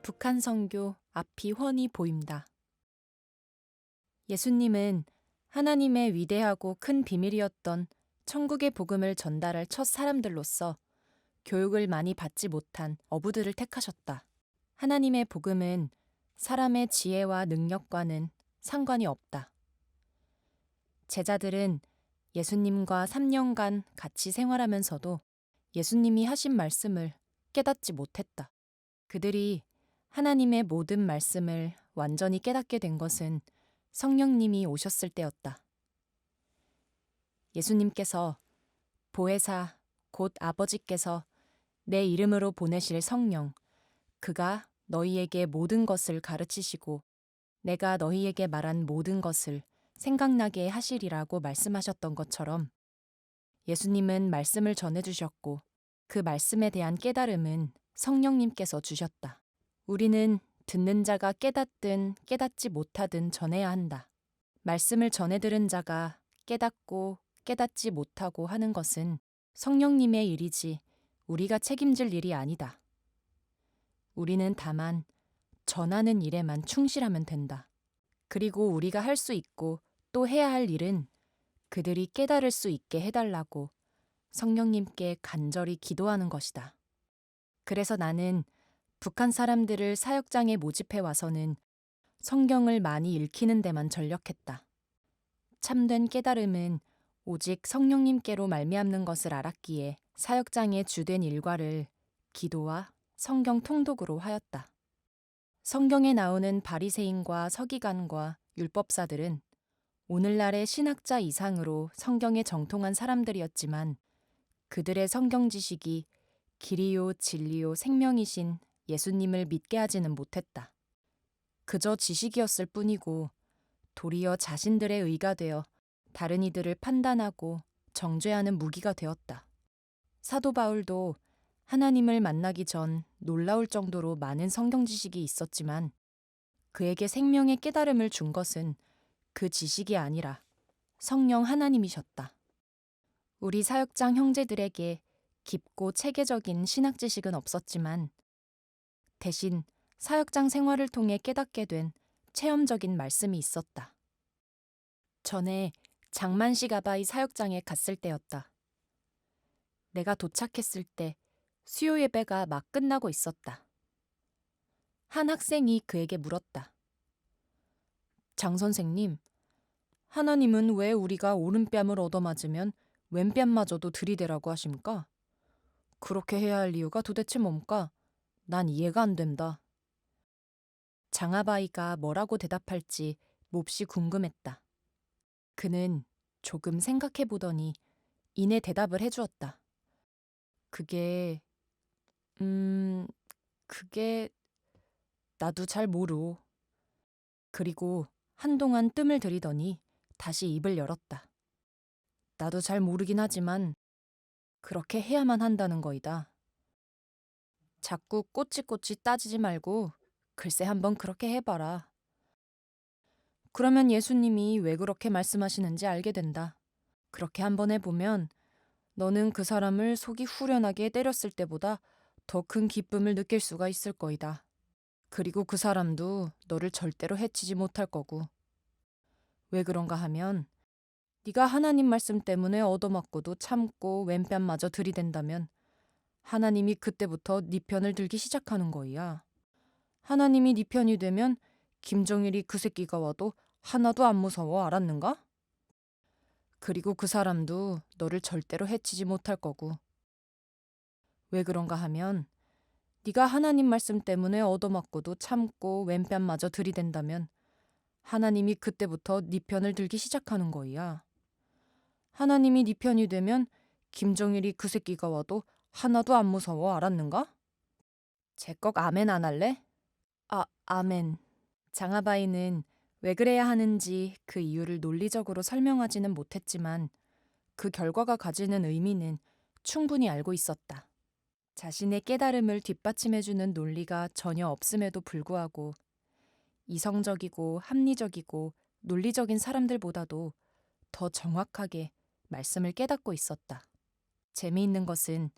북한 선교 앞이 훤히 보인다. 예수님은 하나님의 위대하고 큰 비밀이었던 천국의 복음을 전달할 첫 사람들로서 교육을 많이 받지 못한 어부들을 택하셨다. 하나님의 복음은 사람의 지혜와 능력과는 상관이 없다. 제자들은 예수님과 3년간 같이 생활하면서도 예수님이 하신 말씀을 깨닫지 못했다. 그들이 하나님의 모든 말씀을 완전히 깨닫게 된 것은 성령님이 오셨을 때였다. 예수님께서 보혜사 곧 아버지께서 내 이름으로 보내실 성령, 그가 너희에게 모든 것을 가르치시고 내가 너희에게 말한 모든 것을 생각나게 하시리라고 말씀하셨던 것처럼 예수님은 말씀을 전해주셨고 그 말씀에 대한 깨달음은 성령님께서 주셨다. 우리는 듣는 자가 깨닫든 깨닫지 못하든 전해야 한다. 말씀을 전해 들은 자가 깨닫고 깨닫지 못하고 하는 것은 성령님의 일이지 우리가 책임질 일이 아니다. 우리는 다만 전하는 일에만 충실하면 된다. 그리고 우리가 할 수 있고 또 해야 할 일은 그들이 깨달을 수 있게 해달라고 성령님께 간절히 기도하는 것이다. 그래서 나는 북한 사람들을 사역장에 모집해 와서는 성경을 많이 읽히는 데만 전력했다. 참된 깨달음은 오직 성령님께로 말미암는 것을 알았기에 사역장의 주된 일과를 기도와 성경 통독으로 하였다. 성경에 나오는 바리새인과 서기관과 율법사들은 오늘날의 신학자 이상으로 성경에 정통한 사람들이었지만 그들의 성경 지식이 길이요 진리요 생명이신 예수님을 믿게 하지는 못했다. 그저 지식이었을 뿐이고 도리어 자신들의 의가 되어 다른 이들을 판단하고 정죄하는 무기가 되었다. 사도 바울도 하나님을 만나기 전 놀라울 정도로 많은 성경 지식이 있었지만 그에게 생명의 깨달음을 준 것은 그 지식이 아니라 성령 하나님이셨다. 우리 사역장 형제들에게 깊고 체계적인 신학 지식은 없었지만 대신 사역장 생활을 통해 깨닫게 된 체험적인 말씀이 있었다. 전에 장만식 아바이 사역장에 갔을 때였다. 내가 도착했을 때 수요 예배가 막 끝나고 있었다. 한 학생이 그에게 물었다. 장 선생님, 하나님은 왜 우리가 오른뺨을 얻어맞으면 왼뺨마저도 들이대라고 하십니까? 그렇게 해야 할 이유가 도대체 뭡니까? 난 이해가 안 된다. 장아바이가 뭐라고 대답할지 몹시 궁금했다. 그는 조금 생각해 보더니 이내 대답을 해주었다. 그게 나도 잘 모르. 그리고 한동안 뜸을 들이더니 다시 입을 열었다. 나도 잘 모르긴 하지만 그렇게 해야만 한다는 거이다. 자꾸 꼬치꼬치 따지지 말고 글쎄 한번 그렇게 해봐라. 그러면 예수님이 왜 그렇게 말씀하시는지 알게 된다. 그렇게 한번 해보면 너는 그 사람을 속이 후련하게 때렸을 때보다 더 큰 기쁨을 느낄 수가 있을 거이다. 그리고 그 사람도 너를 절대로 해치지 못할 거고. 왜 그런가 하면 네가 하나님 말씀 때문에 얻어맞고도 참고 왼뺨마저 들이댄다면 하나님이 그때부터 네 편을 들기 시작하는 거야. 하나님이 네 편이 되면 김정일이 그 새끼가 와도 하나도 안 무서워, 알았는가? 그리고 그 사람도 너를 절대로 해치지 못할 거고. 왜 그런가 하면 네가 하나님 말씀 때문에 얻어맞고도 참고 왼뺨마저 들이댄다면 하나님이 그때부터 네 편을 들기 시작하는 거야. 하나님이 네 편이 되면 김정일이 그 새끼가 와도 하나도 안 무서워, 알았는가? 제꺽 아멘 안 할래? 아멘. 장아바이는 왜 그래야 하는지 그 이유를 논리적으로 설명하지는 못했지만 그 결과가 가지는 의미는 충분히 알고 있었다. 자신의 깨달음을 뒷받침해주는 논리가 전혀 없음에도 불구하고 이성적이고 합리적이고 논리적인 사람들보다도 더 정확하게 말씀을 깨닫고 있었다. 재미있는 것은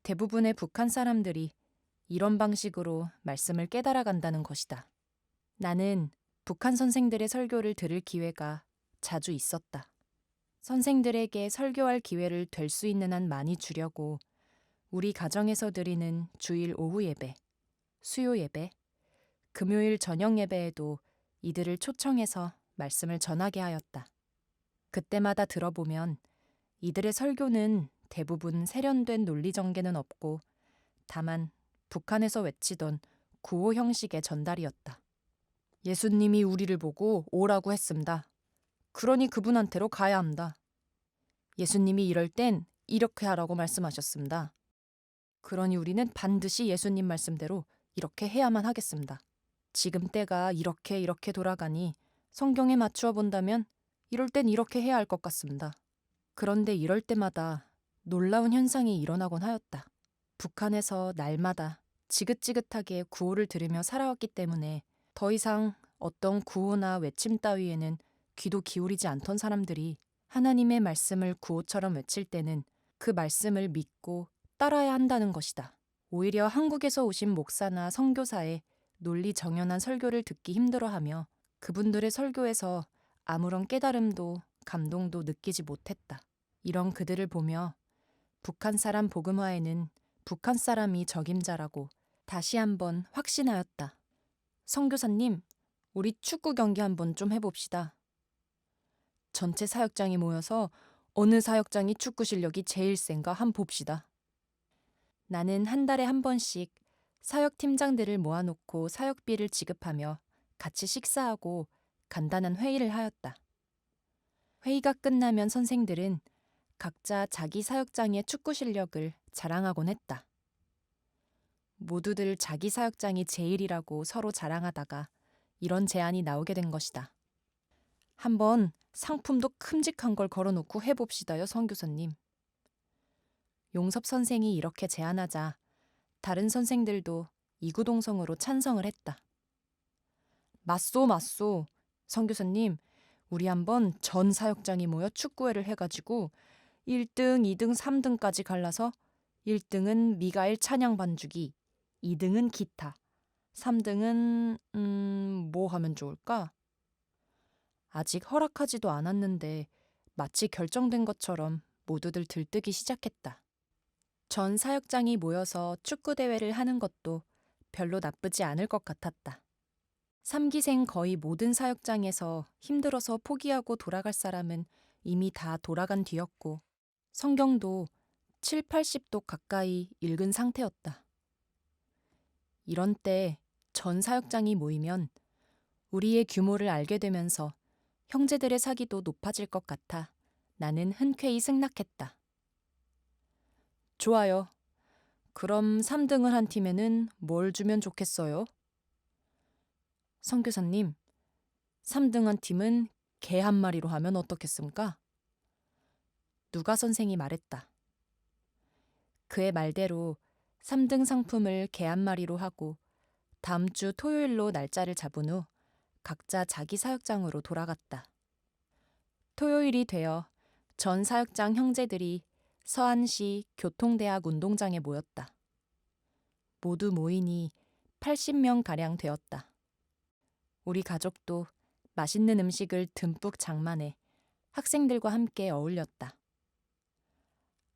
대부분의 북한 사람들이 이런 방식으로 말씀을 깨달아간다는 것이다. 나는 북한 선생들의 설교를 들을 기회가 자주 있었다. 선생들에게 설교할 기회를 될 수 있는 한 많이 주려고 우리 가정에서 드리는 주일 오후 예배, 수요 예배, 금요일 저녁 예배에도 이들을 초청해서 말씀을 전하게 하였다. 그때마다 들어보면 이들의 설교는 대부분 세련된 논리 전개는 없고 다만 북한에서 외치던 구호 형식의 전달이었다. 예수님이 우리를 보고 오라고 했습니다. 그러니 그분한테로 가야 합니다. 예수님이 이럴 땐 이렇게 하라고 말씀하셨습니다. 그러니 우리는 반드시 예수님 말씀대로 이렇게 해야만 하겠습니다. 지금 때가 이렇게 돌아가니 성경에 맞추어 본다면 이럴 땐 이렇게 해야 할 것 같습니다. 그런데 이럴 때마다 놀라운 현상이 일어나곤 하였다. 북한에서 날마다 지긋지긋하게 구호를 들으며 살아왔기 때문에 더 이상 어떤 구호나 외침 따위에는 귀도 기울이지 않던 사람들이 하나님의 말씀을 구호처럼 외칠 때는 그 말씀을 믿고 따라야 한다는 것이다. 오히려 한국에서 오신 목사나 선교사의 논리 정연한 설교를 듣기 힘들어하며 그분들의 설교에서 아무런 깨달음도 감동도 느끼지 못했다. 이런 그들을 보며 북한 사람 복음화에는 북한 사람이 적임자라고 다시 한번 확신하였다. 선교사님, 우리 축구 경기 한번 좀 해봅시다. 전체 사역장이 모여서 어느 사역장이 축구 실력이 제일 센가 한번 봅시다. 나는 한 달에 한 번씩 사역 팀장들을 모아놓고 사역비를 지급하며 같이 식사하고 간단한 회의를 하였다. 회의가 끝나면 선생들은 각자 자기 사역장의 축구 실력을 자랑하곤 했다. 모두들 자기 사역장이 제일이라고 서로 자랑하다가 이런 제안이 나오게 된 것이다. 한번 상품도 큼직한 걸 걸어놓고 해봅시다요, 선교사님. 용섭 선생이 이렇게 제안하자 다른 선생들도 이구동성으로 찬성을 했다. 맞소. 선교사님, 우리 한번 전 사역장이 모여 축구회를 해가지고 1등, 2등, 3등까지 갈라서 1등은 미가엘 찬양 반주기, 2등은 기타, 3등은 뭐 하면 좋을까? 아직 허락하지도 않았는데 마치 결정된 것처럼 모두들 들뜨기 시작했다. 전 사역장이 모여서 축구대회를 하는 것도 별로 나쁘지 않을 것 같았다. 3기생 거의 모든 사역장에서 힘들어서 포기하고 돌아갈 사람은 이미 다 돌아간 뒤였고 성경도 7, 80도 가까이 읽은 상태였다. 이런 때 전 사역장이 모이면 우리의 규모를 알게 되면서 형제들의 사기도 높아질 것 같아 나는 흔쾌히 승낙했다. 좋아요. 그럼 3등을 한 팀에는 뭘 주면 좋겠어요? 선교사님, 3등 한 팀은 개 한 마리로 하면 어떻겠습니까? 누가 선생이 말했다. 그의 말대로 3등 상품을 개 한 마리로 하고 다음 주 토요일로 날짜를 잡은 후 각자 자기 사역장으로 돌아갔다. 토요일이 되어 전 사역장 형제들이 서안시 교통대학 운동장에 모였다. 모두 모이니 80명가량 되었다. 우리 가족도 맛있는 음식을 듬뿍 장만해 학생들과 함께 어울렸다.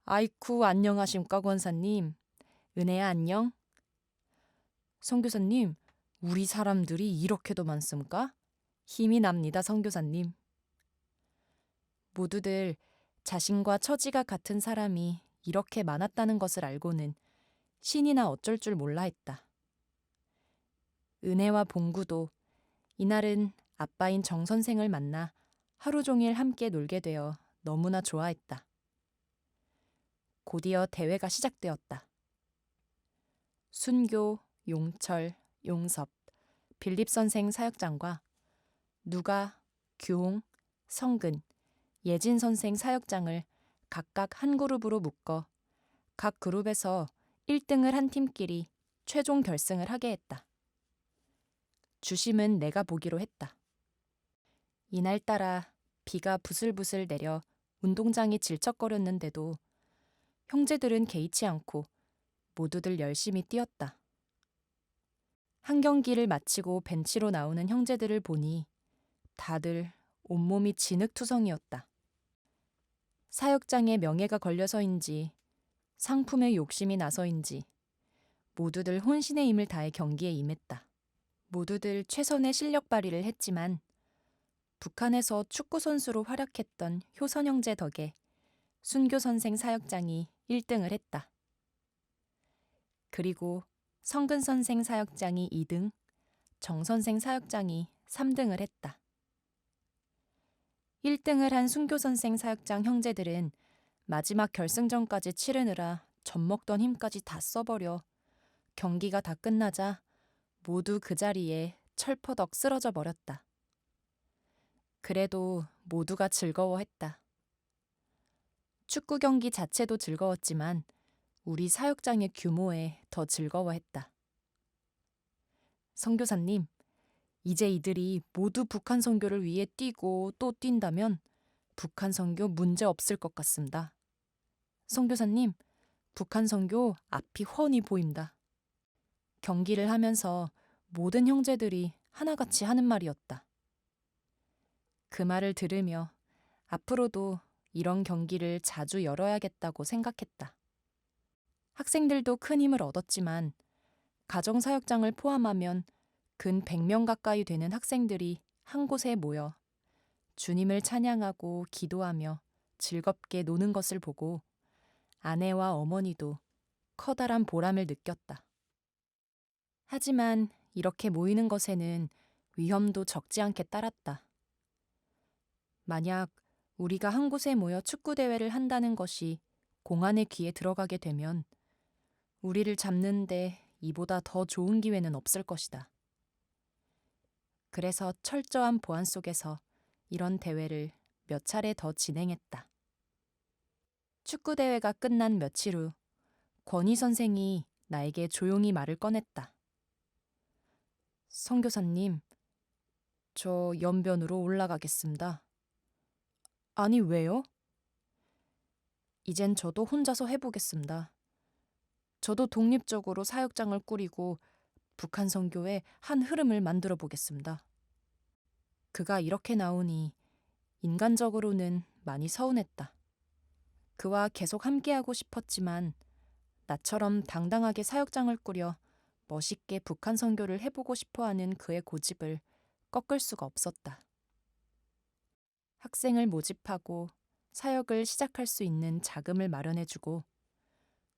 아이쿠, 안녕하십니까, 권사님. 은혜야, 안녕. 선교사님, 우리 사람들이 이렇게도 많습니까? 힘이 납니다, 선교사님. 모두들 자신과 처지가 같은 사람이 이렇게 많았다는 것을 알고는 신이나 어쩔 줄 몰라 했다. 은혜와 봉구도 이날은 아빠인 정 선생을 만나 하루 종일 함께 놀게 되어 너무나 좋아했다. 곧이어 대회가 시작되었다. 순교, 용철, 용섭, 빌립 선생 사역장과 누가, 규홍, 성근, 예진 선생 사역장을 각각 한 그룹으로 묶어 각 그룹에서 1등을 한 팀끼리 최종 결승을 하게 했다. 주심은 내가 보기로 했다. 이날따라 비가 부슬부슬 내려 운동장이 질척거렸는데도 형제들은 개의치 않고 모두들 열심히 뛰었다. 한 경기를 마치고 벤치로 나오는 형제들을 보니 다들 온몸이 진흙투성이었다. 사역장에 명예가 걸려서인지 상품에 욕심이 나서인지 모두들 혼신의 힘을 다해 경기에 임했다. 모두들 최선의 실력 발휘를 했지만 북한에서 축구 선수로 활약했던 효선 형제 덕에 순교 선생 사역장이 1등을 했다. 그리고 성근 선생 사역장이 2등, 정 선생 사역장이 3등을 했다. 1등을 한 순교 선생 사역장 형제들은 마지막 결승전까지 치르느라 젖먹던 힘까지 다 써버려 경기가 다 끝나자 모두 그 자리에 철퍼덕 쓰러져 버렸다. 그래도 모두가 즐거워했다. 축구 경기 자체도 즐거웠지만 우리 사역장의 규모에 더 즐거워했다. 선교사님, 이제 이들이 모두 북한 선교를 위해 뛰고 또 뛴다면 북한 선교 문제 없을 것 같습니다. 선교사님, 북한 선교 앞이 훤히 보인다. 경기를 하면서 모든 형제들이 하나같이 하는 말이었다. 그 말을 들으며 앞으로도 이런 경기를 자주 열어야겠다고 생각했다. 학생들도 큰 힘을 얻었지만 가정사역장을 포함하면 근 100명 가까이 되는 학생들이 한 곳에 모여 주님을 찬양하고 기도하며 즐겁게 노는 것을 보고 아내와 어머니도 커다란 보람을 느꼈다. 하지만 이렇게 모이는 것에는 위험도 적지 않게 따랐다. 만약 우리가 한 곳에 모여 축구대회를 한다는 것이 공안의 귀에 들어가게 되면 우리를 잡는데 이보다 더 좋은 기회는 없을 것이다. 그래서 철저한 보안 속에서 이런 대회를 몇 차례 더 진행했다. 축구대회가 끝난 며칠 후 권희 선생이 나에게 조용히 말을 꺼냈다. 선교사님, 저 연변으로 올라가겠습니다. 아니, 왜요? 이젠 저도 혼자서 해보겠습니다. 저도 독립적으로 사역장을 꾸리고 북한 선교의 한 흐름을 만들어 보겠습니다. 그가 이렇게 나오니 인간적으로는 많이 서운했다. 그와 계속 함께하고 싶었지만 나처럼 당당하게 사역장을 꾸려 멋있게 북한 선교를 해보고 싶어하는 그의 고집을 꺾을 수가 없었다. 학생을 모집하고 사역을 시작할 수 있는 자금을 마련해주고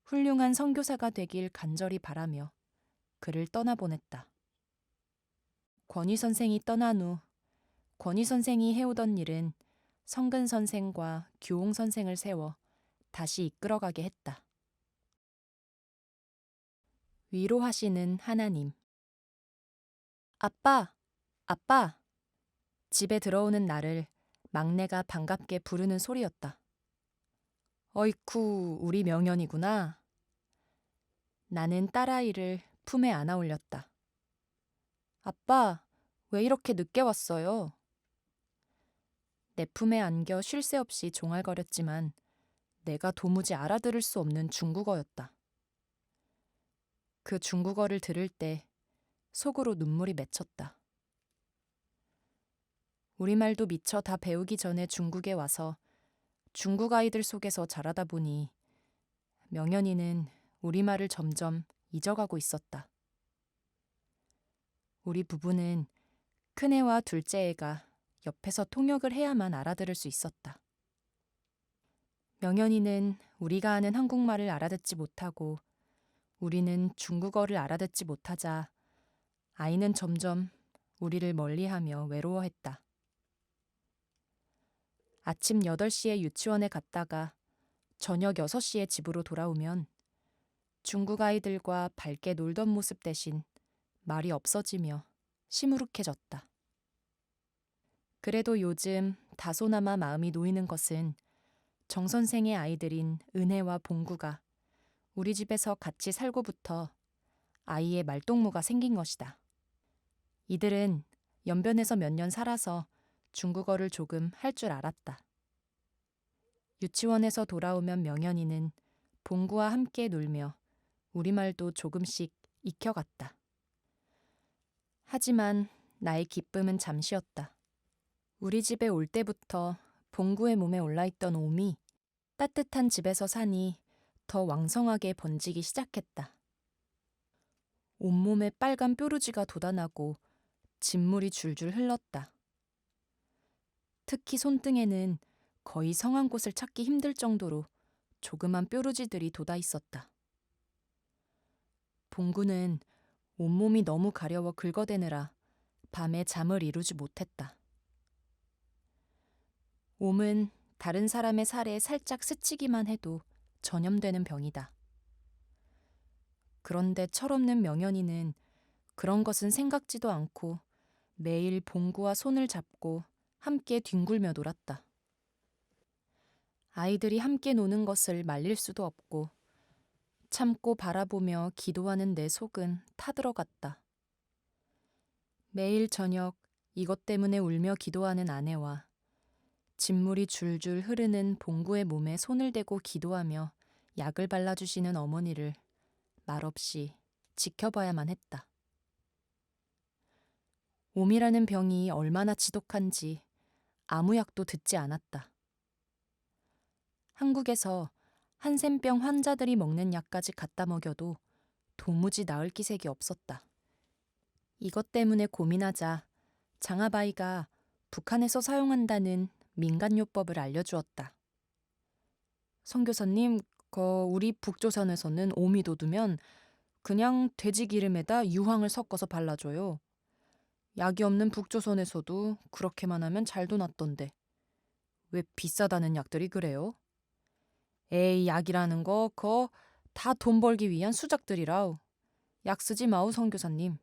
훌륭한 선교사가 되길 간절히 바라며 그를 떠나보냈다. 권희 선생이 떠난 후 권희 선생이 해오던 일은 성근 선생과 규홍 선생을 세워 다시 이끌어가게 했다. 위로하시는 하나님. 아빠, 아빠. 집에 들어오는 나를 막내가 반갑게 부르는 소리였다. 어이쿠, 우리 명연이구나. 나는 딸아이를 품에 안아 올렸다. 아빠, 왜 이렇게 늦게 왔어요? 내 품에 안겨 쉴 새 없이 종알거렸지만 내가 도무지 알아들을 수 없는 중국어였다. 그 중국어를 들을 때 속으로 눈물이 맺혔다. 우리말도 미처 다 배우기 전에 중국에 와서 중국 아이들 속에서 자라다 보니 명연이는 우리말을 점점 잊어가고 있었다. 우리 부부는 큰애와 둘째 애가 옆에서 통역을 해야만 알아들을 수 있었다. 명연이는 우리가 하는 한국말을 알아듣지 못하고 우리는 중국어를 알아듣지 못하자 아이는 점점 우리를 멀리하며 외로워했다. 아침 8시에 유치원에 갔다가 저녁 6시에 집으로 돌아오면 중국 아이들과 밝게 놀던 모습 대신 말이 없어지며 시무룩해졌다. 그래도 요즘 다소나마 마음이 놓이는 것은 정 선생의 아이들인 은혜와 봉구가 우리 집에서 같이 살고부터 아이의 말동무가 생긴 것이다. 이들은 연변에서 몇 년 살아서 중국어를 조금 할 줄 알았다. 유치원에서 돌아오면 명연이는 봉구와 함께 놀며 우리말도 조금씩 익혀갔다. 하지만 나의 기쁨은 잠시였다. 우리 집에 올 때부터 봉구의 몸에 올라있던 옴이 따뜻한 집에서 사니 더 왕성하게 번지기 시작했다. 온몸에 빨간 뾰루지가 돋아나고 진물이 줄줄 흘렀다. 특히 손등에는 거의 성한 곳을 찾기 힘들 정도로 조그만 뾰루지들이 돋아 있었다. 봉구는 온몸이 너무 가려워 긁어대느라 밤에 잠을 이루지 못했다. 옴은 다른 사람의 살에 살짝 스치기만 해도 전염되는 병이다. 그런데 철없는 명연이는 그런 것은 생각지도 않고 매일 봉구와 손을 잡고 함께 뒹굴며 놀았다. 아이들이 함께 노는 것을 말릴 수도 없고 참고 바라보며 기도하는 내 속은 타들어갔다. 매일 저녁 이것 때문에 울며 기도하는 아내와 진물이 줄줄 흐르는 봉구의 몸에 손을 대고 기도하며 약을 발라주시는 어머니를 말없이 지켜봐야만 했다. 옴이라는 병이 얼마나 지독한지 아무 약도 듣지 않았다. 한국에서 한센병 환자들이 먹는 약까지 갖다 먹여도 도무지 나을 기색이 없었다. 이것 때문에 고민하자 장아바이가 북한에서 사용한다는 민간요법을 알려주었다. 선교사님, 우리 북조선에서는 옴이 돋으면 그냥 돼지 기름에다 유황을 섞어서 발라줘요. 약이 없는 북조선에서도 그렇게만 하면 잘도 낫던데. 왜 비싸다는 약들이 그래요? 에이, 약이라는 거 그거 다 돈 벌기 위한 수작들이라우. 약 쓰지 마우 선교사님.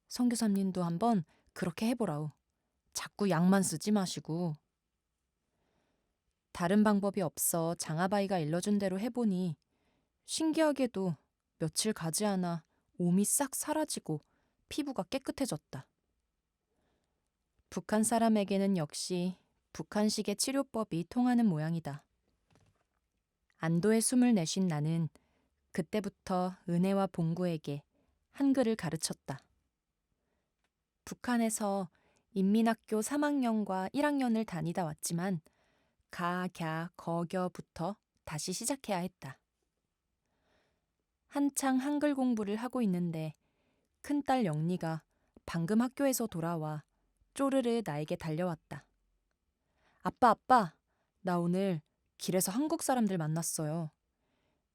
선교사님도 한번 그렇게 해보라우. 자꾸 약만 쓰지 마시고. 다른 방법이 없어 장아바이가 일러준 대로 해보니 신기하게도 며칠 가지 않아 옴이 싹 사라지고 피부가 깨끗해졌다. 북한 사람에게는 역시 북한식의 치료법이 통하는 모양이다. 안도의 숨을 내쉰 나는 그때부터 은혜와 봉구에게 한글을 가르쳤다. 북한에서 인민학교 3학년과 1학년을 다니다 왔지만 가, 갸, 거, 겨부터 다시 시작해야 했다. 한창 한글 공부를 하고 있는데 큰딸 영리가 방금 학교에서 돌아와 쪼르르 나에게 달려왔다. 아빠, 아빠, 나 오늘 길에서 한국 사람들 만났어요.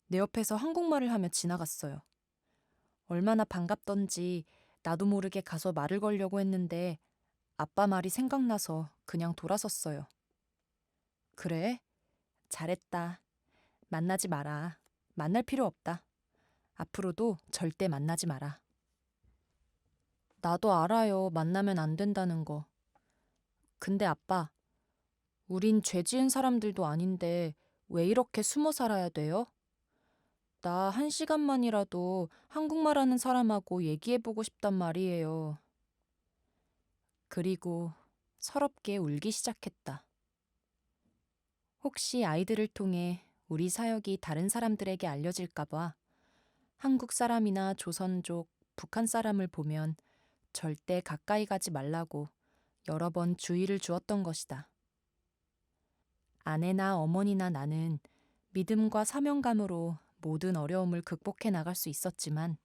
내 옆에서 한국말을 하며 지나갔어요. 얼마나 반갑던지 나도 모르게 가서 말을 걸려고 했는데 아빠 말이 생각나서 그냥 돌아섰어요. 그래? 잘했다. 만나지 마라. 만날 필요 없다. 앞으로도 절대 만나지 마라. 나도 알아요. 만나면 안 된다는 거. 근데 아빠, 우린 죄 지은 사람들도 아닌데 왜 이렇게 숨어 살아야 돼요? 나 1시간만이라도 한국말 하는 사람하고 얘기해보고 싶단 말이에요. 그리고 서럽게 울기 시작했다. 혹시 아이들을 통해 우리 사역이 다른 사람들에게 알려질까봐 한국 사람이나 조선족, 북한 사람을 보면 절대 가까이 가지 말라고 여러 번 주의를 주었던 것이다. 아내나 어머니나 나는 믿음과 사명감으로 모든 어려움을 극복해 나갈 수 있었지만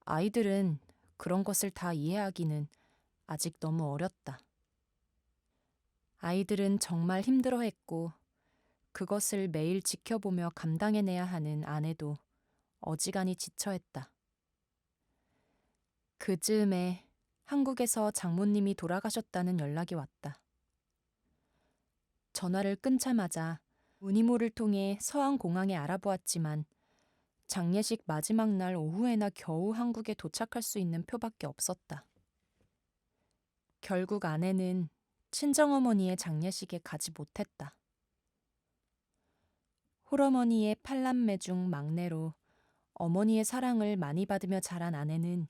아이들은 그런 것을 다 이해하기는 아직 너무 어렸다. 아이들은 정말 힘들어했고 그것을 매일 지켜보며 감당해내야 하는 아내도 어지간히 지쳐했다. 그 즈음에 한국에서 장모님이 돌아가셨다는 연락이 왔다. 전화를 끊자마자 문이모를 통해 서안공항에 알아보았지만 장례식 마지막 날 오후에나 겨우 한국에 도착할 수 있는 표밖에 없었다. 결국 아내는 친정어머니의 장례식에 가지 못했다. 홀어머니의 8남매 중 막내로 어머니의 사랑을 많이 받으며 자란 아내는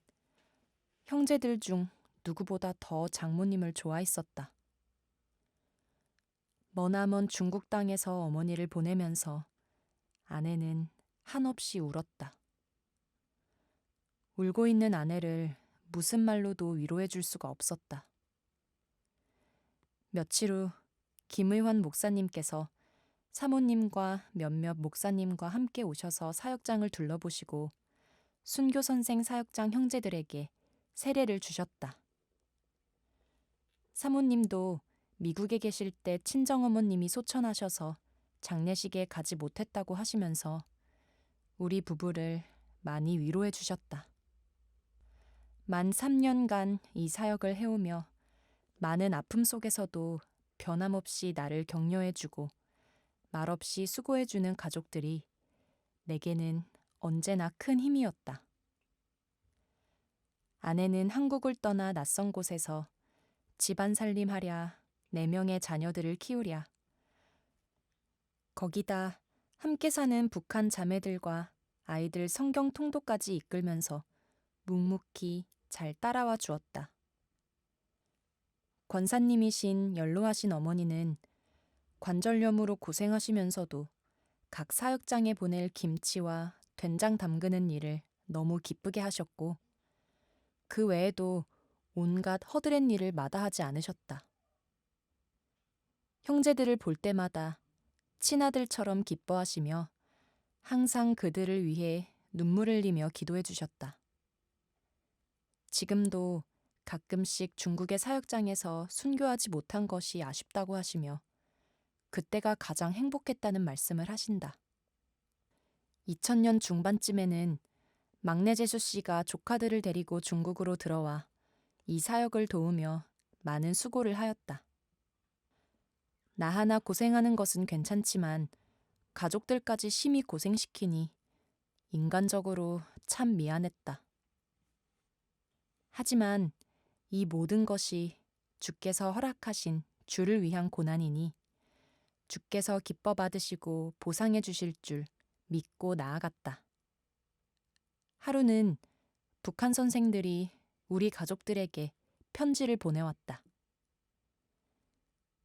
형제들 중 누구보다 더 장모님을 좋아했었다. 머나먼 중국 땅에서 어머니를 보내면서 아내는 한없이 울었다. 울고 있는 아내를 무슨 말로도 위로해 줄 수가 없었다. 며칠 후 김의환 목사님께서 사모님과 몇몇 목사님과 함께 오셔서 사역장을 둘러보시고 순교 선생 사역장 형제들에게 세례를 주셨다. 사모님도 미국에 계실 때 친정어머님이 소천하셔서 장례식에 가지 못했다고 하시면서 우리 부부를 많이 위로해 주셨다. 만 3년간 이 사역을 해오며 많은 아픔 속에서도 변함없이 나를 격려해주고 말없이 수고해주는 가족들이 내게는 언제나 큰 힘이었다. 아내는 한국을 떠나 낯선 곳에서 집안 살림하랴, 4명의 자녀들을 키우랴. 거기다 함께 사는 북한 자매들과 아이들 성경 통독까지 이끌면서 묵묵히 잘 따라와 주었다. 권사님이신 연로하신 어머니는 관절염으로 고생하시면서도 각 사역장에 보낼 김치와 된장 담그는 일을 너무 기쁘게 하셨고 그 외에도 온갖 허드렛 일을 마다하지 않으셨다. 형제들을 볼 때마다 친아들처럼 기뻐하시며 항상 그들을 위해 눈물을 흘리며 기도해 주셨다. 지금도 가끔씩 중국의 사역장에서 순교하지 못한 것이 아쉽다고 하시며 그때가 가장 행복했다는 말씀을 하신다. 2000년 중반쯤에는 막내 재수 씨가 조카들을 데리고 중국으로 들어와 이 사역을 도우며 많은 수고를 하였다. 나 하나 고생하는 것은 괜찮지만 가족들까지 심히 고생시키니 인간적으로 참 미안했다. 하지만 이 모든 것이 주께서 허락하신 주를 위한 고난이니 주께서 기뻐 받으시고 보상해 주실 줄 믿고 나아갔다. 하루는 북한 선생들이 우리 가족들에게 편지를 보내왔다.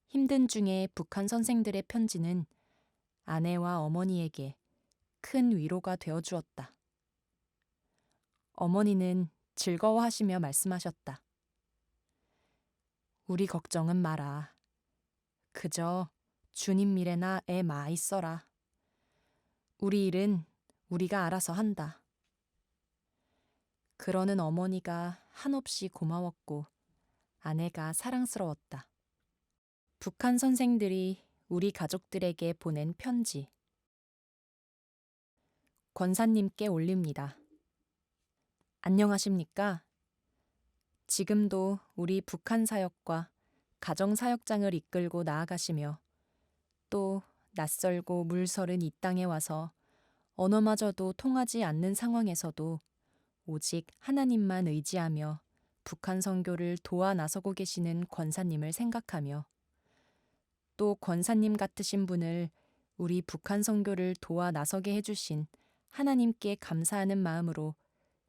힘든 중에 북한 선생들의 편지는 아내와 어머니에게 큰 위로가 되어 주었다. 어머니는 즐거워하시며 말씀하셨다. 우리 걱정은 마라. 그저 주님 미래나 애 마 있어라. 우리 일은 우리가 알아서 한다. 그러는 어머니가 한없이 고마웠고 아내가 사랑스러웠다. 북한 선생들이 우리 가족들에게 보낸 편지. 권사님께 올립니다. 안녕하십니까? 지금도 우리 북한 사역과 가정 사역장을 이끌고 나아가시며 또 낯설고 물서른 이 땅에 와서 언어마저도 통하지 않는 상황에서도 오직 하나님만 의지하며 북한 선교를 도와 나서고 계시는 권사님을 생각하며 또 권사님 같으신 분을 우리 북한 선교를 도와 나서게 해주신 하나님께 감사하는 마음으로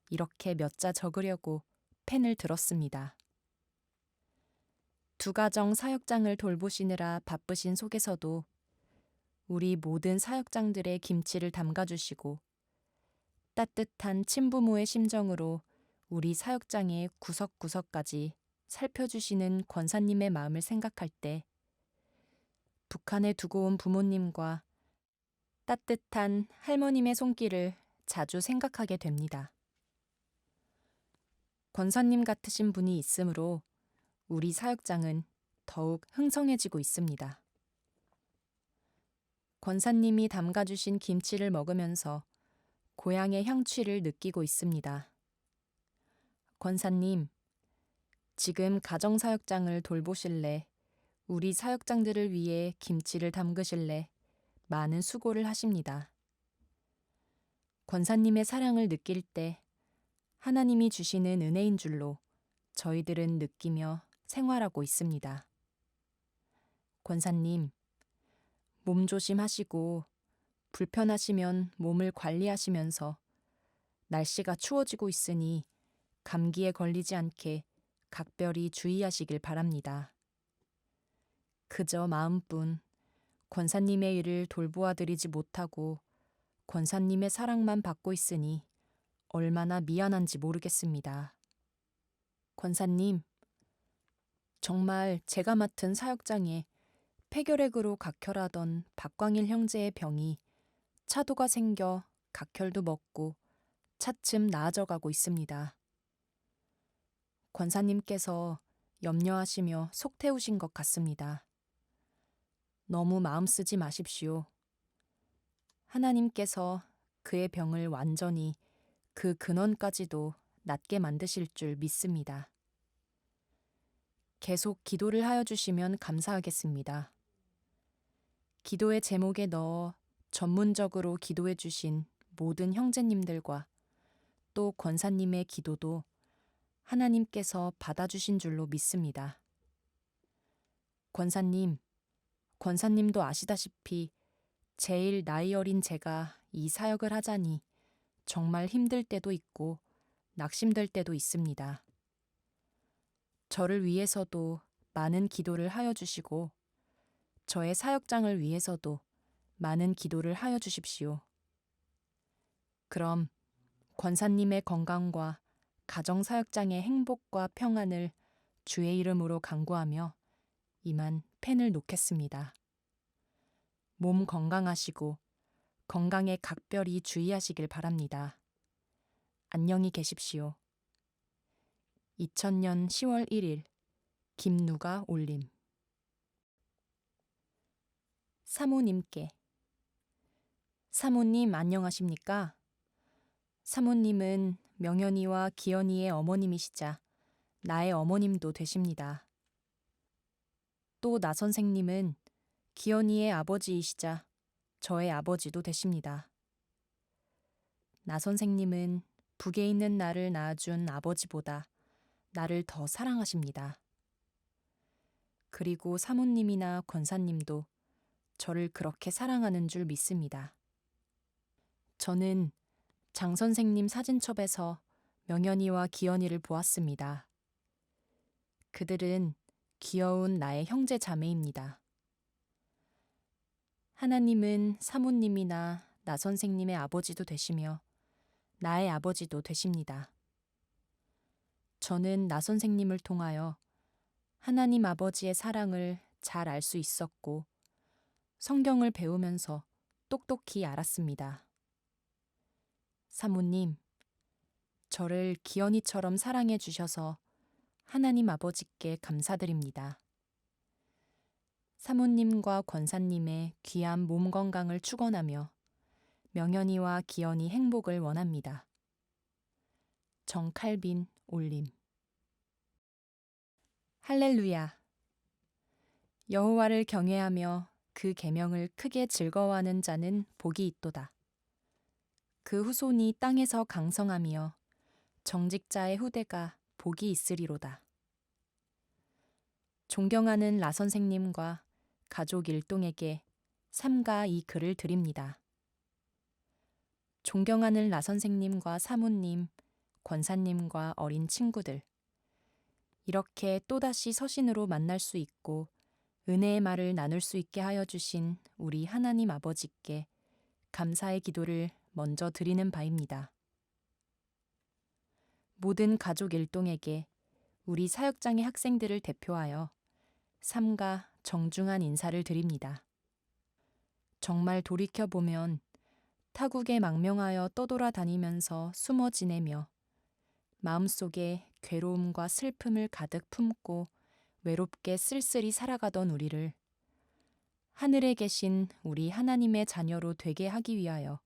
이렇게 몇 자 적으려고 펜을 들었습니다. 두 가정 사역장을 돌보시느라 바쁘신 속에서도 우리 모든 사역장들의 김치를 담가주시고 따뜻한 친부모의 심정으로 우리 사역장의 구석구석까지 살펴주시는 권사님의 마음을 생각할 때 북한에 두고 온 부모님과 따뜻한 할머님의 손길을 자주 생각하게 됩니다. 권사님 같으신 분이 있으므로 우리 사역장은 더욱 흥성해지고 있습니다. 권사님이 담가주신 김치를 먹으면서 고향의 향취를 느끼고 있습니다. 권사님, 지금 가정사역장을 돌보실래? 우리 사역장들을 위해 김치를 담그실래? 많은 수고를 하십니다. 권사님의 사랑을 느낄 때 하나님이 주시는 은혜인 줄로 저희들은 느끼며 생활하고 있습니다. 권사님, 몸 조심하시고 불편하시면 몸을 관리하시면서 날씨가 추워지고 있으니 감기에 걸리지 않게 각별히 주의하시길 바랍니다. 그저 마음뿐 권사님의 일을 돌보아 드리지 못하고 권사님의 사랑만 받고 있으니 얼마나 미안한지 모르겠습니다. 권사님, 정말 제가 맡은 사역장에 폐결핵으로 각혈하던 박광일 형제의 병이 차도가 생겨 각혈도 먹고 차츰 나아져 가고 있습니다. 권사님께서 염려하시며 속 태우신 것 같습니다. 너무 마음 쓰지 마십시오. 하나님께서 그의 병을 완전히 그 근원까지도 낫게 만드실 줄 믿습니다. 계속 기도를 하여 주시면 감사하겠습니다. 기도의 제목에 넣어 전문적으로 기도해 주신 모든 형제님들과 또 권사님의 기도도 하나님께서 받아주신 줄로 믿습니다. 권사님도 아시다시피 제일 나이 어린 제가 이 사역을 하자니 정말 힘들 때도 있고 낙심될 때도 있습니다. 저를 위해서도 많은 기도를 하여 주시고 저의 사역장을 위해서도 많은 기도를 하여 주십시오. 그럼 권사님의 건강과 가정사역장의 행복과 평안을 주의 이름으로 간구하며 이만 펜을 놓겠습니다. 몸 건강하시고 건강에 각별히 주의하시길 바랍니다. 안녕히 계십시오. 2000년 10월 1일 김누가 올림. 사모님께. 사모님 안녕하십니까? 사모님은 명현이와 기현이의 어머님이시자 나의 어머님도 되십니다. 또 나 선생님은 기현이의 아버지이시자 저의 아버지도 되십니다. 나 선생님은 북에 있는 나를 낳아준 아버지보다 나를 더 사랑하십니다. 그리고 사모님이나 권사님도 저를 그렇게 사랑하는 줄 믿습니다. 저는 장 선생님 사진첩에서 명현이와 기현이를 보았습니다. 그들은 귀여운 나의 형제 자매입니다. 하나님은 사모님이나 나 선생님의 아버지도 되시며 나의 아버지도 되십니다. 저는 나 선생님을 통하여 하나님 아버지의 사랑을 잘 알 수 있었고 성경을 배우면서 똑똑히 알았습니다. 사모님, 저를 기현이처럼 사랑해 주셔서 하나님 아버지께 감사드립니다. 사모님과 권사님의 귀한 몸 건강을 축원하며 명현이와 기현이 행복을 원합니다. 정칼빈 올림. 할렐루야. 여호와를 경외하며 그 계명을 크게 즐거워하는 자는 복이 있도다. 그 후손이 땅에서 강성하며 정직자의 후대가 복이 있으리로다. 존경하는 라 선생님과 가족 일동에게 삼가 이 글을 드립니다. 존경하는 라 선생님과 사모님, 권사님과 어린 친구들. 이렇게 또다시 서신으로 만날 수 있고 은혜의 말을 나눌 수 있게 하여 주신 우리 하나님 아버지께 감사의 기도를 먼저 드리는 바입니다. 모든 가족 일동에게 우리 사역장의 학생들을 대표하여 삼가 정중한 인사를 드립니다. 정말 돌이켜보면 타국에 망명하여 떠돌아다니면서 숨어 지내며 마음속에 괴로움과 슬픔을 가득 품고 외롭게 쓸쓸히 살아가던 우리를 하늘에 계신 우리 하나님의 자녀로 되게 하기 위하여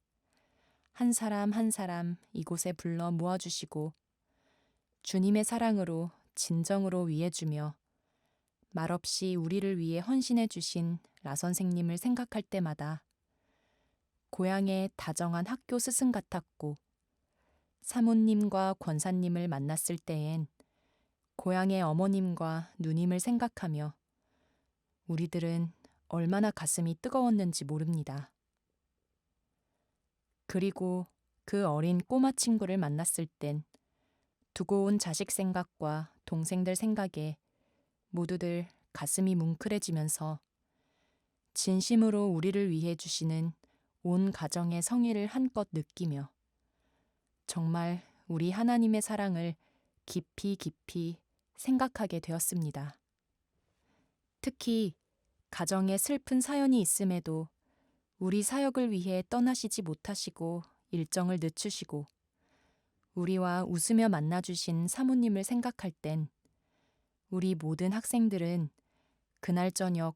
한 사람 한 사람 이곳에 불러 모아주시고 주님의 사랑으로 진정으로 위해주며 말없이 우리를 위해 헌신해 주신 라 선생님을 생각할 때마다 고향의 다정한 학교 스승 같았고 사모님과 권사님을 만났을 때엔 고향의 어머님과 누님을 생각하며 우리들은 얼마나 가슴이 뜨거웠는지 모릅니다. 그리고 그 어린 꼬마 친구를 만났을 땐 두고 온 자식 생각과 동생들 생각에 모두들 가슴이 뭉클해지면서 진심으로 우리를 위해 주시는 온 가정의 성의를 한껏 느끼며 정말 우리 하나님의 사랑을 깊이 깊이 생각하게 되었습니다. 특히 가정에 슬픈 사연이 있음에도 우리 사역을 위해 떠나시지 못하시고 일정을 늦추시고 우리와 웃으며 만나주신 사모님을 생각할 땐 우리 모든 학생들은 그날 저녁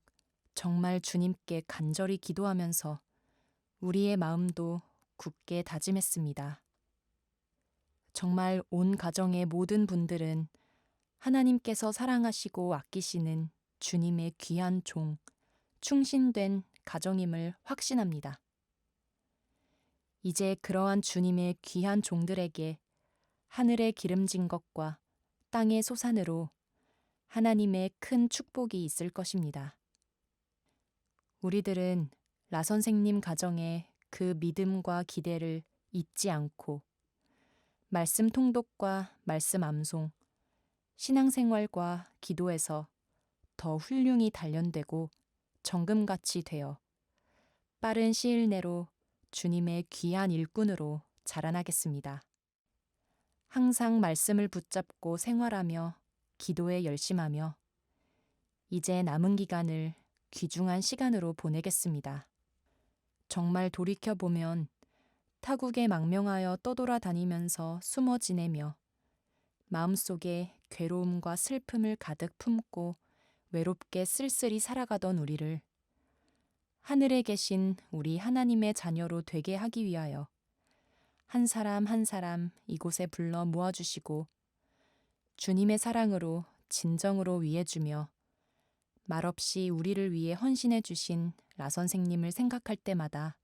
정말 주님께 간절히 기도하면서 우리의 마음도 굳게 다짐했습니다. 정말 온 가정의 모든 분들은 하나님께서 사랑하시고 아끼시는 주님의 귀한 종, 충신된 가정임을 확신합니다. 이제 그러한 주님의 귀한 종들에게 하늘의 기름진 것과 땅의 소산으로 하나님의 큰 축복이 있을 것입니다. 우리들은 라 선생님 가정의 그 믿음과 기대를 잊지 않고 말씀 통독과 말씀 암송, 신앙생활과 기도에서 더 훌륭히 단련되고 정금같이 되어 빠른 시일 내로 주님의 귀한 일꾼으로 자라나겠습니다. 항상 말씀을 붙잡고 생활하며 기도에 열심하며 이제 남은 기간을 귀중한 시간으로 보내겠습니다. 정말 돌이켜보면 타국에 망명하여 떠돌아다니면서 숨어 지내며 마음속에 괴로움과 슬픔을 가득 품고 외롭게 쓸쓸히 살아가던 우리를 하늘에 계신 우리 하나님의 자녀로 되게 하기 위하여 한 사람 한 사람 이곳에 불러 모아주시고 주님의 사랑으로 진정으로 위해주며 말없이 우리를 위해 헌신해 주신 라 선생님을 생각할 때마다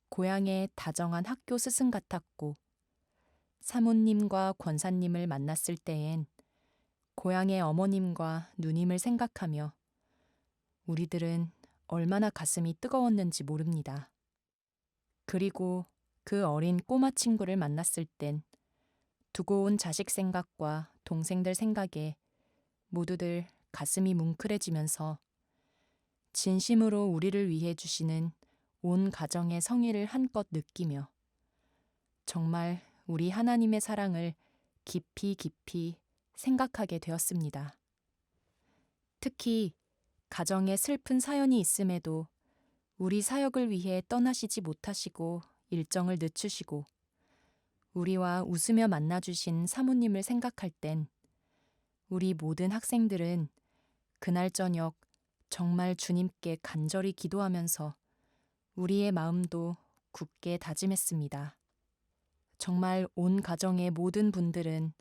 고향의 다정한 학교 스승 같았고 사모님과 권사님을 만났을 때엔 고향의 어머님과 누님을 생각하며 우리들은 얼마나 가슴이 뜨거웠는지 모릅니다. 그리고 그 어린 꼬마 친구를 만났을 땐 두고 온 자식 생각과 동생들 생각에 모두들 가슴이 뭉클해지면서 진심으로 우리를 위해 주시는 온 가정의 성의를 한껏 느끼며 정말 우리 하나님의 사랑을 깊이 깊이 생각하게 되었습니다. 특히 가정에 슬픈 사연이 있음에도 우리 사역을 위해 떠나시지 못하시고 일정을 늦추시고 우리와 웃으며 만나주신 사모님을 생각할 땐 우리 모든 학생들은 그날 저녁 정말 주님께 간절히 기도하면서 우리의 마음도 굳게 다짐했습니다. 정말 온 가정의 모든 분들은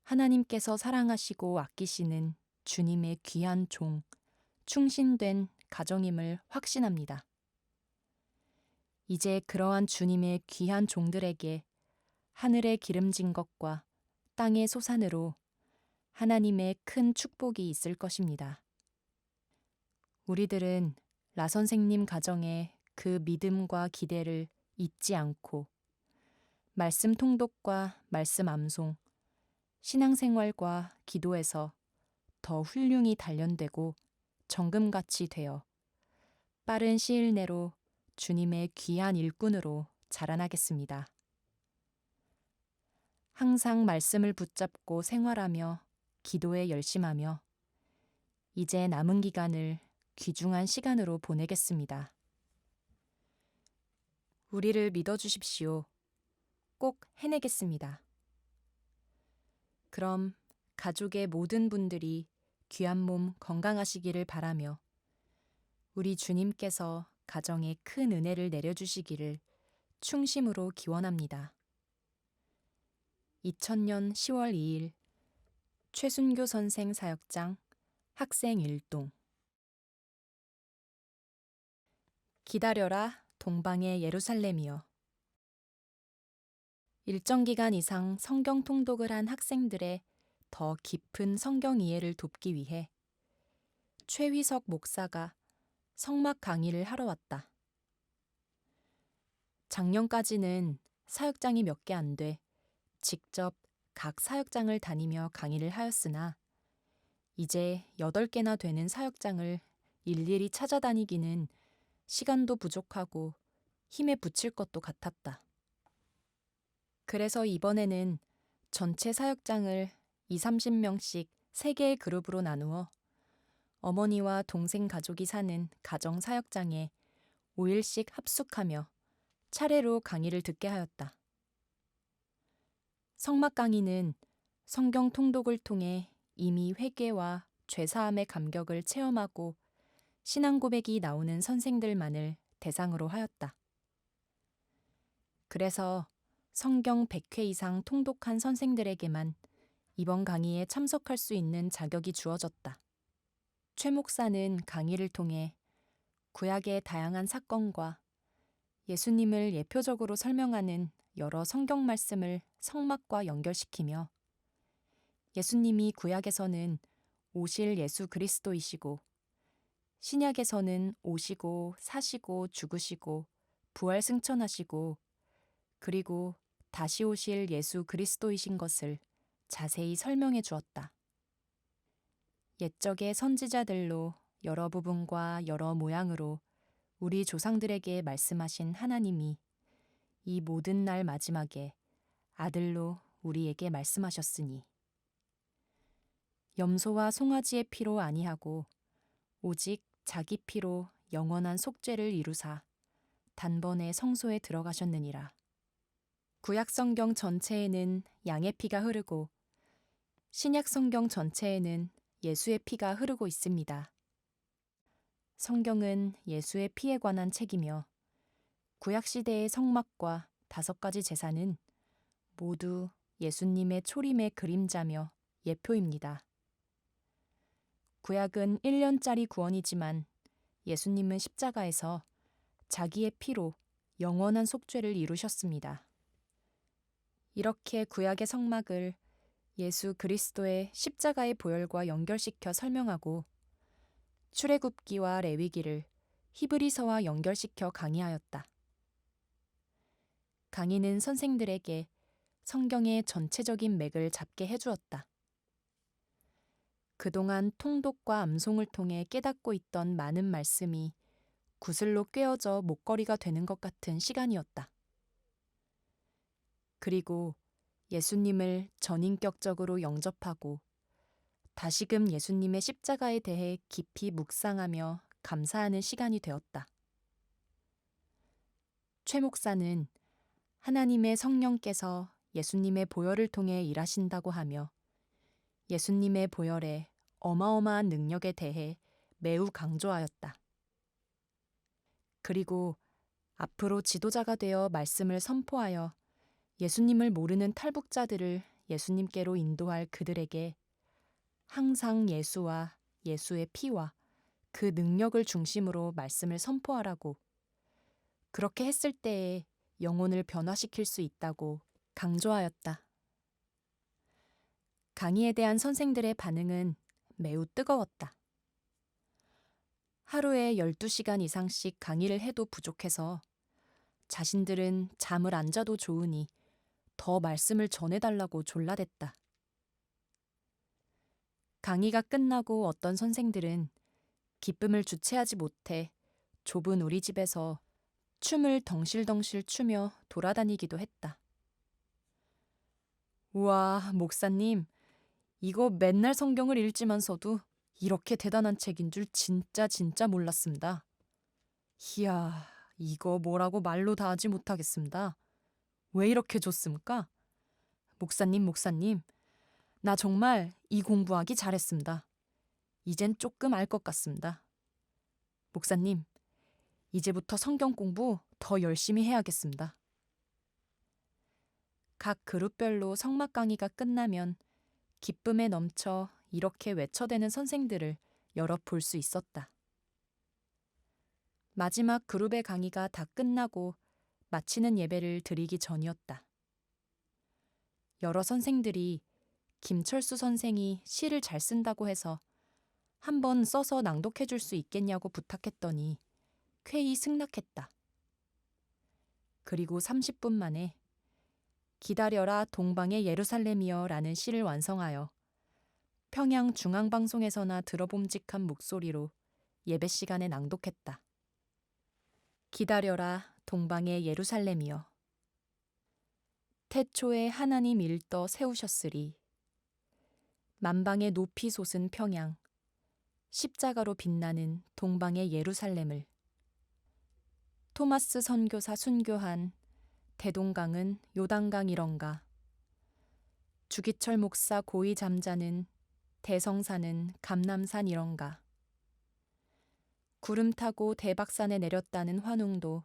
하나님께서 사랑하시고 아끼시는 주님의 귀한 종, 충신된 가정임을 확신합니다. 이제 그러한 주님의 귀한 종들에게 하늘의 기름진 것과 땅의 소산으로 하나님의 큰 축복이 있을 것입니다. 우리들은 라 선생님 가정의 그 믿음과 기대를 잊지 않고 말씀 통독과 말씀 암송, 신앙생활과 기도에서 더 훌륭히 단련되고 정금같이 되어 빠른 시일 내로 주님의 귀한 일꾼으로 자라나겠습니다. 항상 말씀을 붙잡고 생활하며 기도에 열심하며 이제 남은 기간을 귀중한 시간으로 보내겠습니다. 우리를 믿어주십시오. 꼭 해내겠습니다. 그럼 가족의 모든 분들이 귀한 몸 건강하시기를 바라며 우리 주님께서 가정에 큰 은혜를 내려주시기를 충심으로 기원합니다. 2000년 10월 2일 최순교 선생 사역장 학생 일동. 기다려라 동방의 예루살렘이여. 일정 기간 이상 성경 통독을 한 학생들의 더 깊은 성경 이해를 돕기 위해 최휘석 목사가 성막 강의를 하러 왔다. 작년까지는 사역장이 몇 개 안 돼 직접 각 사역장을 다니며 강의를 하였으나 이제 8개나 되는 사역장을 일일이 찾아다니기는 시간도 부족하고 힘에 부칠 것도 같았다. 그래서 이번에는 전체 사역장을 20-30명씩 3개의 그룹으로 나누어 어머니와 동생 가족이 사는 가정 사역장에 5일씩 합숙하며 차례로 강의를 듣게 하였다. 성막 강의는 성경 통독을 통해 이미 회개와 죄사함의 감격을 체험하고 신앙 고백이 나오는 선생들만을 대상으로 하였다. 그래서 성경 100회 이상 통독한 선생들에게만 이번 강의에 참석할 수 있는 자격이 주어졌다. 최 목사는 강의를 통해 구약의 다양한 사건과 예수님을 예표적으로 설명하는 여러 성경 말씀을 성막과 연결시키며 예수님이 구약에서는 오실 예수 그리스도이시고 신약에서는 오시고 사시고 죽으시고 부활 승천하시고 그리고 다시 오실 예수 그리스도이신 것을 자세히 설명해 주었다. 옛적의 선지자들로 여러 부분과 여러 모양으로 우리 조상들에게 말씀하신 하나님이 이 모든 날 마지막에 아들로 우리에게 말씀하셨으니 염소와 송아지의 피로 아니하고 오직 자기 피로 영원한 속죄를 이루사 단번에 성소에 들어가셨느니라. 구약 성경 전체에는 양의 피가 흐르고 신약 성경 전체에는 예수의 피가 흐르고 있습니다. 성경은 예수의 피에 관한 책이며 구약 시대의 성막과 5가지 제사는 모두 예수님의 초림의 그림자며 예표입니다. 구약은 1년짜리 구원이지만 예수님은 십자가에서 자기의 피로 영원한 속죄를 이루셨습니다. 이렇게 구약의 성막을 예수 그리스도의 십자가의 보혈과 연결시켜 설명하고 출애굽기와 레위기를 히브리서와 연결시켜 강의하였다. 강의는 선생들에게 성경의 전체적인 맥을 잡게 해주었다. 그동안 통독과 암송을 통해 깨닫고 있던 많은 말씀이 구슬로 꿰어져 목걸이가 되는 것 같은 시간이었다. 그리고 예수님을 전인격적으로 영접하고 다시금 예수님의 십자가에 대해 깊이 묵상하며 감사하는 시간이 되었다. 최 목사는 하나님의 성령께서 예수님의 보혈을 통해 일하신다고 하며 예수님의 보혈의 어마어마한 능력에 대해 매우 강조하였다. 그리고 앞으로 지도자가 되어 말씀을 선포하여 예수님을 모르는 탈북자들을 예수님께로 인도할 그들에게 항상 예수와 예수의 피와 그 능력을 중심으로 말씀을 선포하라고, 그렇게 했을 때에 영혼을 변화시킬 수 있다고 강조하였다. 강의에 대한 선생들의 반응은 매우 뜨거웠다. 하루에 12시간 이상씩 강의를 해도 부족해서 자신들은 잠을 안 자도 좋으니 더 말씀을 전해달라고 졸라댔다. 강의가 끝나고 어떤 선생들은 기쁨을 주체하지 못해 좁은 우리 집에서 춤을 덩실덩실 추며 돌아다니기도 했다. 우와, 목사님, 이거 맨날 성경을 읽지만서도 이렇게 대단한 책인 줄 진짜 몰랐습니다. 이야, 이거 뭐라고 말로 다 하지 못하겠습니다. 왜 이렇게 좋습니까? 목사님, 나 정말 이 공부하기 잘했습니다. 이젠 조금 알 것 같습니다. 목사님, 이제부터 성경 공부 더 열심히 해야겠습니다. 각 그룹별로 성막 강의가 끝나면 기쁨에 넘쳐 이렇게 외쳐대는 선생들을 여럿 볼 수 있었다. 마지막 그룹의 강의가 다 끝나고 마치는 예배를 드리기 전이었다. 여러 선생들이 김철수 선생이 시를 잘 쓴다고 해서 한번 써서 낭독해 줄 수 있겠냐고 부탁했더니 쾌히 승낙했다. 그리고 30분 만에 기다려라 동방의 예루살렘이여 라는 시를 완성하여 평양 중앙방송에서나 들어봄직한 목소리로 예배 시간에 낭독했다. 기다려라 동방의 예루살렘이여. 태초에 하나님 일떠 세우셨으리. 만방의 높이 솟은 평양, 십자가로 빛나는 동방의 예루살렘을. 토마스 선교사 순교한 대동강은 요단강이런가. 주기철 목사 고이 잠자는 대성산은 감남산이런가. 구름 타고 대박산에 내렸다는 환웅도,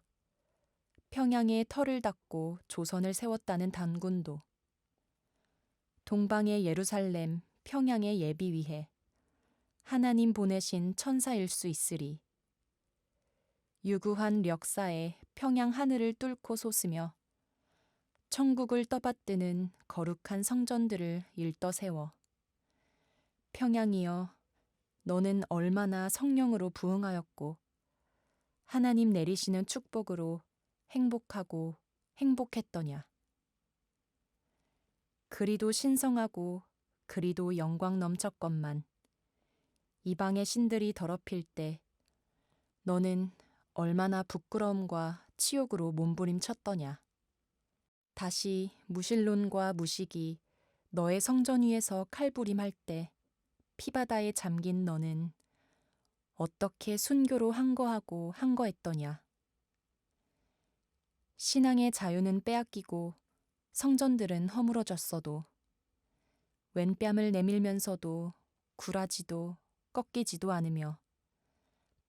평양에 터를 닦고 조선을 세웠다는 단군도, 동방의 예루살렘, 평양의 예비 위해 하나님 보내신 천사일 수 있으리. 유구한 력사에 평양 하늘을 뚫고 솟으며 천국을 떠받드는 거룩한 성전들을 일떠 세워. 평양이여, 너는 얼마나 성령으로 부흥하였고 하나님 내리시는 축복으로 행복하고 행복했더냐. 그리도 신성하고 그리도 영광 넘쳤건만 이방의 신들이 더럽힐 때 너는 얼마나 부끄러움과 치욕으로 몸부림쳤더냐. 다시 무신론과 무식이 너의 성전 위에서 칼부림할 때 피바다에 잠긴 너는 어떻게 순교로 항거하고 항거했더냐. 신앙의 자유는 빼앗기고 성전들은 허물어졌어도 왼뺨을 내밀면서도 굴하지도 꺾이지도 않으며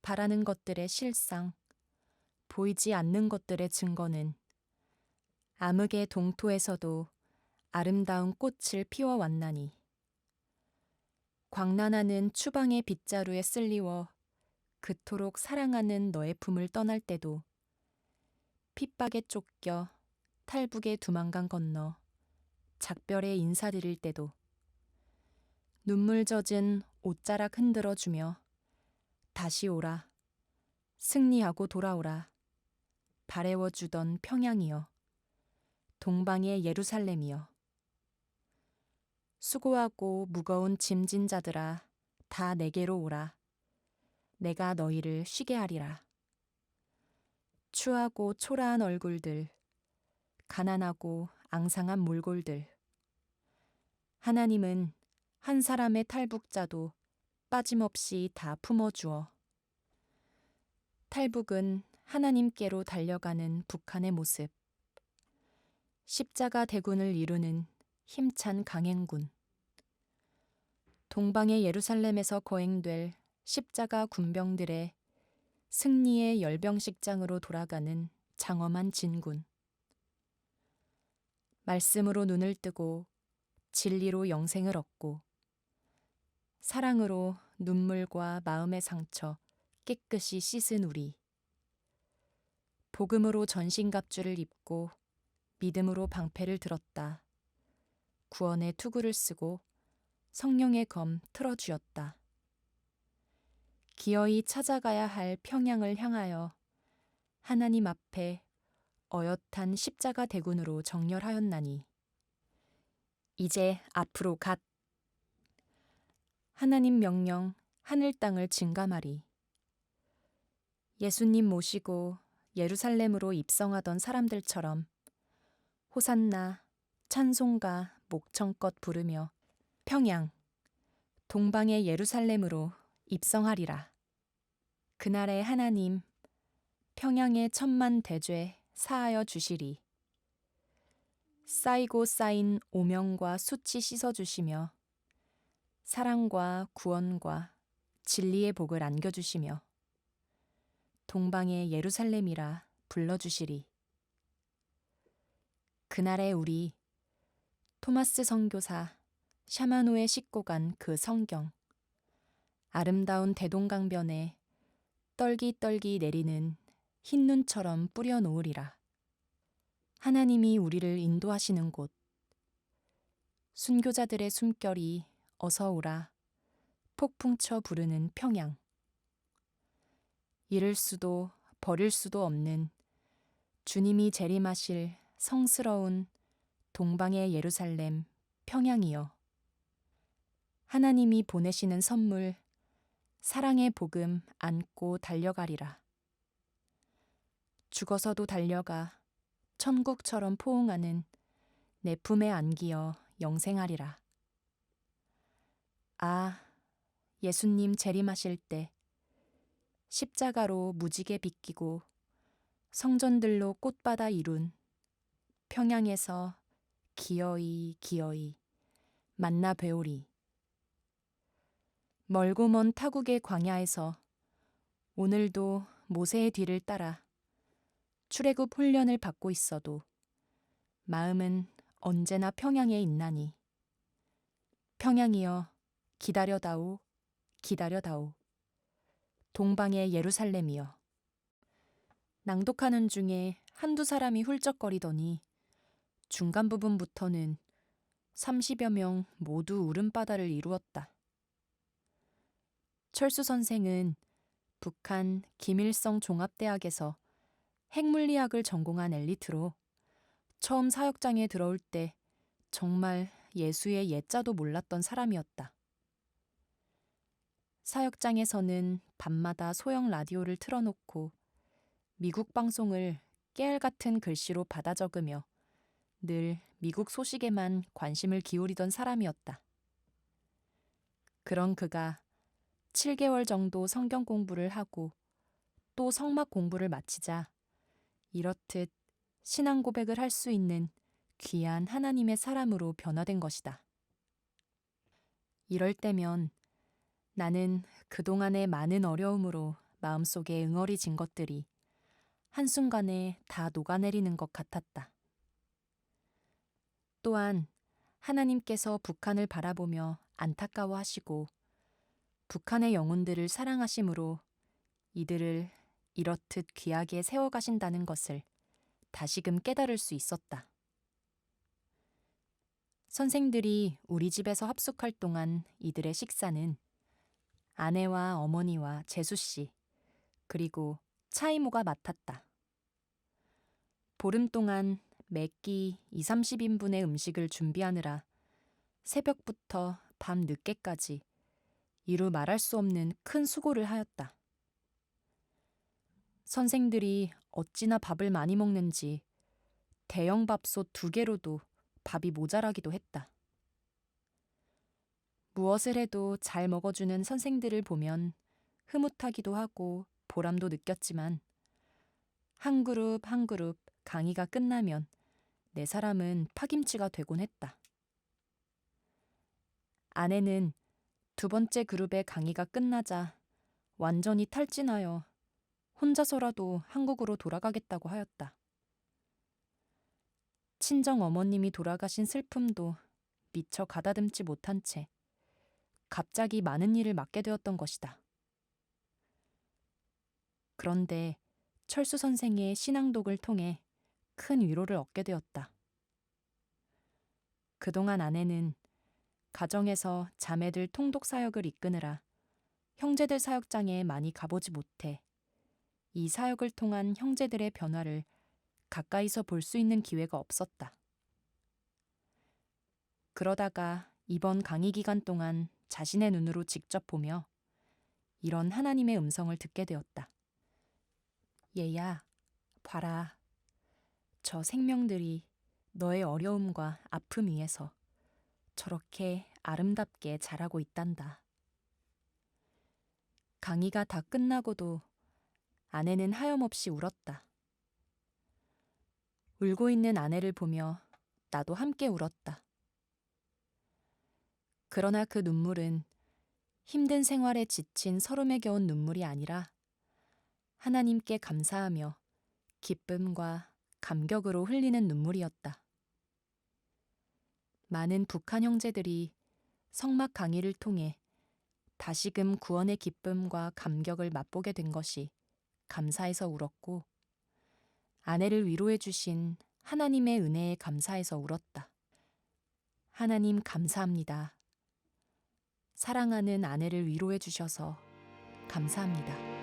바라는 것들의 실상, 보이지 않는 것들의 증거는 암흑의 동토에서도 아름다운 꽃을 피워왔나니. 광란하는 추방의 빗자루에 쓸리워 그토록 사랑하는 너의 품을 떠날 때도 핍박에 쫓겨 탈북의 두만강 건너 작별에 인사드릴 때도 눈물 젖은 옷자락 흔들어주며 다시 오라, 승리하고 돌아오라 바래워주던 평양이여, 동방의 예루살렘이여. 수고하고 무거운 짐진 자들아, 다 내게로 오라. 내가 너희를 쉬게 하리라. 추하고 초라한 얼굴들, 가난하고 앙상한 몰골들. 하나님은 한 사람의 탈북자도 빠짐없이 다 품어주어. 탈북은 하나님께로 달려가는 북한의 모습. 십자가 대군을 이루는 힘찬 강행군. 동방의 예루살렘에서 거행될 십자가 군병들의 승리의 열병식장으로 돌아가는 장엄한 진군. 말씀으로 눈을 뜨고 진리로 영생을 얻고 사랑으로 눈물과 마음의 상처 깨끗이 씻은 우리. 복음으로 전신갑주를 입고 믿음으로 방패를 들었다. 구원의 투구를 쓰고 성령의 검 틀어주었다. 기어이 찾아가야 할 평양을 향하여 하나님 앞에 어엿한 십자가 대군으로 정렬하였나니 이제 앞으로 갓. 하나님 명령 하늘 땅을 증감하리. 예수님 모시고 예루살렘으로 입성하던 사람들처럼 호산나, 찬송가, 목청껏 부르며 평양, 동방의 예루살렘으로 입성하리라. 그날에 하나님, 평양의 천만 대죄 사하여 주시리. 쌓이고 쌓인 오명과 수치 씻어주시며 사랑과 구원과 진리의 복을 안겨주시며 동방의 예루살렘이라 불러주시리. 그날에 우리 토마스 선교사 샤마노에 싣고 간 그 성경, 아름다운 대동강변에 떨기떨기 내리는 흰 눈처럼 뿌려 놓으리라. 하나님이 우리를 인도하시는 곳, 순교자들의 숨결이 어서 오라 폭풍쳐 부르는 평양. 잃을 수도 버릴 수도 없는 주님이 재림하실 성스러운 동방의 예루살렘 평양이여. 하나님이 보내시는 선물 사랑의 복음 안고 달려가리라. 죽어서도 달려가 천국처럼 포옹하는 내 품에 안기어 영생하리라. 아, 예수님 재림하실 때 십자가로 무지개 비끼고 성전들로 꽃받아 이룬 평양에서 기어이 기어이 만나 뵈오리. 멀고 먼 타국의 광야에서 오늘도 모세의 뒤를 따라 출애굽 훈련을 받고 있어도 마음은 언제나 평양에 있나니. 평양이여 기다려다오 기다려다오. 동방의 예루살렘이여. 낭독하는 중에 한두 사람이 훌쩍거리더니 중간 부분부터는 30여 명 모두 울음바다를 이루었다. 철수 선생은 북한 김일성 종합대학에서 핵물리학을 전공한 엘리트로 처음 사역장에 들어올 때 정말 예수의 예자도 몰랐던 사람이었다. 사역장에서는 밤마다 소형 라디오를 틀어놓고 미국 방송을 깨알 같은 글씨로 받아 적으며 늘 미국 소식에만 관심을 기울이던 사람이었다. 그런 그가 7개월 정도 성경 공부를 하고 또 성막 공부를 마치자 이렇듯 신앙 고백을 할 수 있는 귀한 하나님의 사람으로 변화된 것이다. 이럴 때면 나는 그동안의 많은 어려움으로 마음속에 응어리진 것들이 한순간에 다 녹아내리는 것 같았다. 또한 하나님께서 북한을 바라보며 안타까워하시고 북한의 영혼들을 사랑하심으로 이들을 이렇듯 귀하게 세워가신다는 것을 다시금 깨달을 수 있었다. 선생들이 우리 집에서 합숙할 동안 이들의 식사는 아내와 어머니와 재수씨, 그리고 차이모가 맡았다. 보름 동안 매끼 20-30인분의 음식을 준비하느라 새벽부터 밤 늦게까지 이루 말할 수 없는 큰 수고를 하였다. 선생들이 어찌나 밥을 많이 먹는지 대형 밥솥 2개로도 밥이 모자라기도 했다. 무엇을 해도 잘 먹어주는 선생들을 보면 흐뭇하기도 하고 보람도 느꼈지만 한 그룹 한 그룹 강의가 끝나면 내 사람은 파김치가 되곤 했다. 아내는 2번째 그룹의 강의가 끝나자 완전히 탈진하여 혼자서라도 한국으로 돌아가겠다고 하였다. 친정 어머님이 돌아가신 슬픔도 미처 가다듬지 못한 채 갑자기 많은 일을 맡게 되었던 것이다. 그런데 철수 선생의 신앙독을 통해 큰 위로를 얻게 되었다. 그동안 아내는 가정에서 자매들 통독 사역을 이끄느라 형제들 사역장에 많이 가보지 못해 이 사역을 통한 형제들의 변화를 가까이서 볼 수 있는 기회가 없었다. 그러다가 이번 강의 기간 동안 자신의 눈으로 직접 보며 이런 하나님의 음성을 듣게 되었다. 얘야, 봐라. 저 생명들이 너의 어려움과 아픔 위에서 저렇게 아름답게 자라고 있단다. 강의가 다 끝나고도 아내는 하염없이 울었다. 울고 있는 아내를 보며 나도 함께 울었다. 그러나 그 눈물은 힘든 생활에 지친 서름에 겨운 눈물이 아니라 하나님께 감사하며 기쁨과 감격으로 흘리는 눈물이었다. 많은 북한 형제들이 성막 강의를 통해 다시금 구원의 기쁨과 감격을 맛보게 된 것이 감사해서 울었고 아내를 위로해 주신 하나님의 은혜에 감사해서 울었다. 하나님 감사합니다. 사랑하는 아내를 위로해 주셔서 감사합니다.